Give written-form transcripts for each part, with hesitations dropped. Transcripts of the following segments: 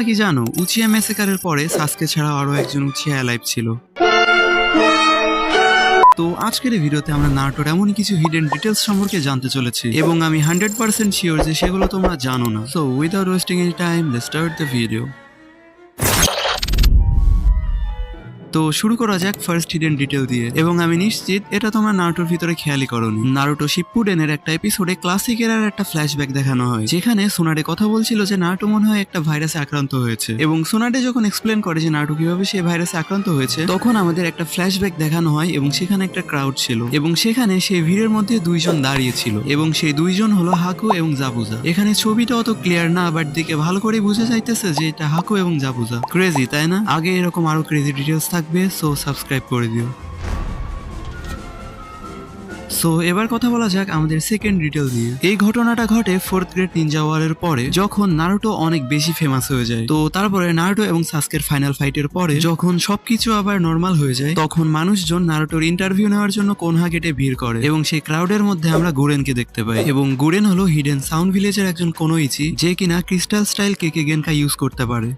তোমরা কি জানো উচিয়া ম্যাসেকারের পরে সাসকে ছাড়াও আরো একজন উচিয়া অ্যালাইভ ছিল। তো আজকের এই ভিডিওতে আমরা নারুটোর এমনই কিছু হিডেন ডিটেলস সম্পর্কে জানতে চলেছি এবং আমি 100% শিওর যে সেগুলো তোমরা জানো না। So without wasting any time let's start the video. তো শুরু করা যাক ফার্স্ট হিডেন ডিটেল দিয়ে, এবং আমি নিশ্চিত এটা তোমরা নারুটোর ভিতরে খেয়ালই করোনি। নারুটো শিপ্পুডেনের একটা এপিসোডে ক্লাসিক এরার একটা ফ্ল্যাশব্যাক দেখানো হয়, যেখানে সোনাডে কথা বলছিল যে নারুটো মনে হয় একটা ভাইরাসে আক্রান্ত হয়েছে, এবং সোনাডে যখন এক্সপ্লেন করে যে নারুটো কিভাবে সেই ভাইরাসে আক্রান্ত হয়েছে, তখন আমাদের একটা ফ্ল্যাশব্যাক দেখানো হয় এবং সেখানে একটা ক্রাউড ছিল এবং সেখানে সেই ভিড়ের মধ্যে দুইজন দাঁড়িয়ে ছিল এবং সেই দুইজন হলো হাকু এবং জাবুজা। এখানে ছবিটা অত ক্লিয়ার না, বাট দিকে ভালো করে বুঝে যাইতেছে যে এটা হাকু এবং জাবুজা। ক্রেজি তাই না? আগে এরকম আরো ক্রেজি ডিটেলস থাকবে, সো সাবস্ক্রাইব করে দিও। সো এবার কথা বলা যাক আমাদের সেকেন্ড ডিটেল নিয়ে। এই ঘটনাটা ঘটে 4th গ্রেড নিনজা ওয়ারের পরে, যখন নারুটো অনেক বেশি ফেমাস হয়ে যায়। তো তারপরে নারুটো এবং সাসকের ফাইনাল ফাইটের পরে যখন সবকিছু আবার নর্মাল হয়ে যায়, তখন মানুষজন নারুটোর ইন্টারভিউ নেওয়ার জন্য কোনহা গেটে ভিড় করে এবং সেই ক্রাউডের মধ্যে আমরা গুরেনকে দেখতে পাই। এবং গুরেন হলো হিডেন সাউন্ড ভিলেজের একজন কোনোইচি, যে কিনা ক্রিস্টাল স্টাইল কেকে গেনকা ইউজ করতে পারে।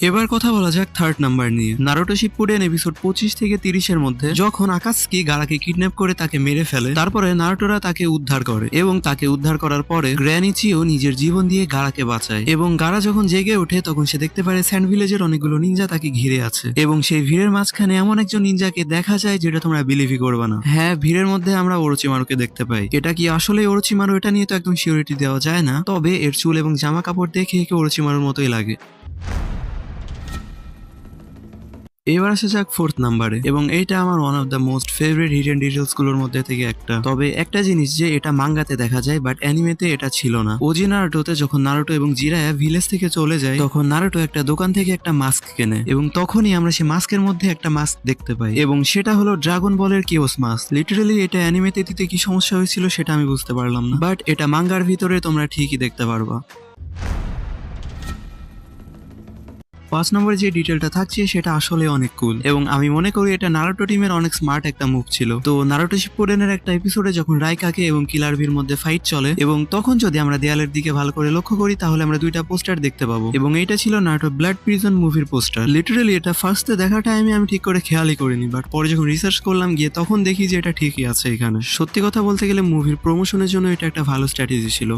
এবার কথা বলা যাক থার্ড নাম্বার নিয়ে। নারুটো শিপ্পুডেন এপিসোড 25 থেকে 30 মধ্যে যখন আকাতসুকি গারাকে কিডন্যাপ করে তাকে মেরে ফেলে, তারপরে নারুটোরা তাকে উদ্ধার করে এবং তাকে উদ্ধার করার পরে গ্র্যান্ড ইচিও নিজের জীবন দিয়ে গারাকে বাঁচায়। এবং গারা যখন জেগে ওঠে তখন সে দেখতে পারে স্যান্ড ভিলেজের অনেকগুলো নিনজা তাকে ঘিরে আছে এবং সেই ভিড়ের মাঝখানে এমন একজন নিনজাকে দেখা যায় যেটা তোমরা বিলিভই করবে না। হ্যাঁ, ভিড়ের মধ্যে আমরা ওরোচিমারুকে দেখতে পাই। এটা কি আসলে ওরোচিমারু এটা নিয়ে তো একদম সিউরিটি দেওয়া যায় না, তবে এর চুল এবং জামা কাপড় দেখে একে ওরোচিমারুর মতোই লাগে। এবার আসা যাক 4th নাম্বারে, এবং এইটা আমার one of the most favourite hidden details গুলোর মধ্যে থেকে একটা। তবে একটা জিনিস যে এটা মাঙ্গাতে দেখা যায় বাট অ্যানিমেতে এটা ছিল না। ওজি নারুটোতে যখন নারুটো এবং জিরায়া ভিলেজ থেকে চলে যায়, তখন নারুটো একটা দোকান থেকে একটা মাস্ক কেনে এবং তখনই আমরা সেই মাস্কের মধ্যে একটা মাস্ক দেখতে পাই এবং সেটা হলো ড্রাগন বলের কিওস মাস্ক। লিটারালি এটা অ্যানিমেতে দিতে কি সমস্যা হয়েছিল সেটা আমি বুঝতে পারলাম না, বাট এটা মাঙ্গার ভিতরে তোমরা ঠিকই দেখতে পারবা। 5 নম্বরে যে ডিটেলটা থাকছে সেটা আসলে অনেক কুল এবং আমি মনে করি এটা নারুটো টিমের অনেক স্মার্ট একটা মুভ ছিল। তো নারুটো শিপ্পুডেনের একটা এপিসোডে যখন রাইকাকে এবং কিলার ভির মধ্যে ফাইট চলে, এবং তখন যদি আমরা দেয়ালের দিকে ভালো করে লক্ষ্য করি তাহলে আমরা দুইটা পোস্টার দেখতে পাবো, এবং এটা ছিল নারুটো ব্লাড প্রিজন মুভির পোস্টার। লিটারালি এটা ফার্স্টে দেখা টাইমে আমি ঠিক করে খেয়ালই করিনি, বাট পরে যখন রিসার্চ করলাম গিয়ে তখন দেখি যে এটা ঠিকই আছে এখানে। সত্যি কথা বলতে গেলে মুভির প্রমোশনের জন্য এটা একটা ভালো স্ট্র্যাটেজি ছিল।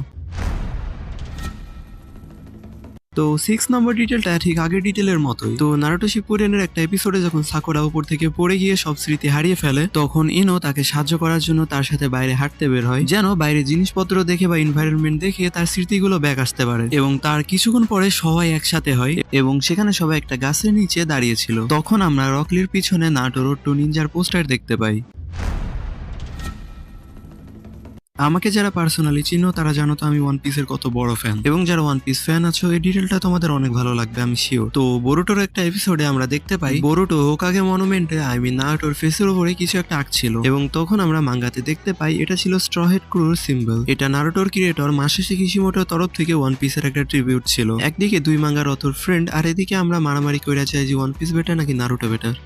তো 6 নম্বর ডিটেলটা ঠিক আগের ডিটেলের মতোই। তো নারুটো শিপ্পুডেনের একটা এপিসোডে যখন সাকুরা উপর থেকে পড়ে গিয়ে সব স্মৃতি হারিয়ে ফেলে, তখন ইনো তাকে সাহায্য করার জন্য তার সাথে বাইরে হাঁটতে বের হয়, যেন বাইরে জিনিসপত্র দেখে বা এনভায়রনমেন্ট দেখে তার স্মৃতিগুলো ব্যাক আসতে পারে। এবং তার কিছুক্ষণ পরে সবাই একসাথে হয় এবং সেখানে সবাই একটা গাছের নিচে দাঁড়িয়েছিল। তখন আমরা রকলির পিছনে নারুটো রোড টু নিনজার পোস্টার দেখতে পাই। আমাকে যারা পার্সোনালি চিনো তারা জানো তো আমি ওয়ান পিসের কত বড় ফ্যান, এবং যারা ওয়ান পিস ফ্যান আছো এই ডিটেলটা তোমাদের অনেক ভালো লাগবে আমি শিওর। তো বোরুটোর একটা এপিসোডে আমরা দেখতে পাই বোরুটো হোকাগে মনুমেন্টে নারুটোর ফেসের উপরে কিছু একটা আঁকছিল, এবং তখন আমরা মাঙ্গাতে দেখতে পাই এটা ছিল স্ট্র হেড ক্রুর সিম্বল। এটা নারুটোর ক্রিয়েটর মাসাশি কিশিমোটোর তরফ থেকে ওয়ান পিসের একটা ট্রিবিউট ছিল। একদিকে দুই মাঙ্গার অথর ফ্রেন্ড, আর এদিকে আমরা মারামারি কইরা চাই যে ওয়ান পিস বেটার নাকি নারুটো বেটার।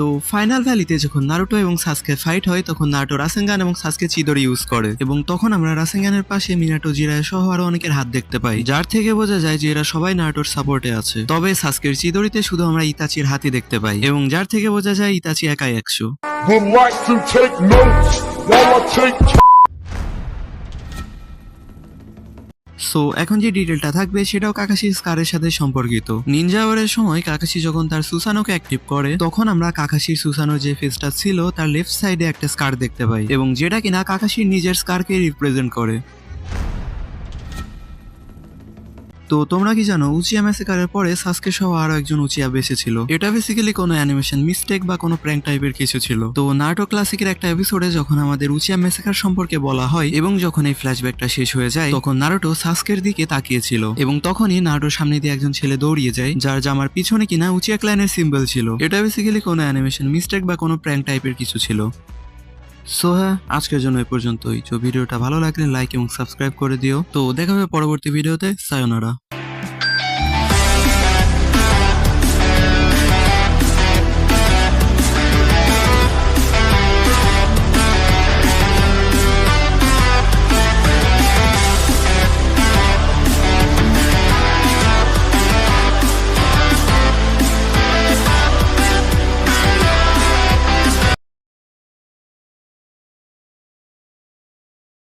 তো ফাইনাল ভ্যালিতে যখন নারুটো এবং সাসকে ফাইট হয়, তখন নারুটো রাসেনগান এবং সাসকে চিদোরি ইউজ করে, এবং তখন আমরা রাসেনগানের পাশে মিনাটো, জিরায়া সহ আরো অনেকের হাত দেখতে পাই, যার থেকে বোঝা যায় যে এরা সবাই নারুটোর সাপোর্টে আছে। তবে সাসকের চিদোরিতে শুধু আমরা ইতাচির হাতই দেখতে পাই, এবং যার থেকে বোঝা যায় ইতাচি একাই 100। সো এখন যে ডিটেলটা থাকবে সেটাও কাকাশি স্কারের সাথে সম্পর্কিত। নিনজা ওয়ারের সময় কাকাশি যখন তার সুসানোকে অ্যাক্টিভ করে, তখন আমরা কাকাশির সুসানোর যে ফেসটা ছিল তার লেফট সাইডে একটা স্কার দেখতে পাই, এবং যেটা কিনা কাকাশির নিজের স্কারকে রিপ্রেজেন্ট করে। তো তোমরা কি জানো উচিয়া ম্যাসেকারের পরে সাসকে সহ আরো একজন উচিয়া বেঁচে ছিল? এটা বেসিক্যালি কোনো অ্যানিমেশন মিস্টেক বা কোনো প্র্যাঙ্ক টাইপের কিছু ছিল। তো নারুটো ক্লাসিকের একটা এপিসোডে যখন আমাদের উচিয়া ম্যাসেকার সম্পর্কে বলা হয় এবং যখন এই ফ্ল্যাশব্যাকটা শেষ হয়ে যায়, তখন নারুটো সাসকের দিকে তাকিয়েছিল, এবং তখনই নারুটোর সামনে দিয়ে একজন ছেলে দৌড়িয়ে যায় যার জামার পিছনে কিনা উচিয়া ক্লানের সিম্বল ছিল। এটা বেসিক্যালি কোনো অ্যানিমেশন মিস্টেক বা কোনো প্র্যাঙ্ক টাইপের কিছু ছিল। সো হ্যাঁ, আজকের জন্য এই পর্যন্তই। তো ভিডিওটা ভালো লাগলে লাইক এবং সাবস্ক্রাইব করে দিও। তো দেখা হবে পরবর্তী ভিডিওতে। সায়োনারা।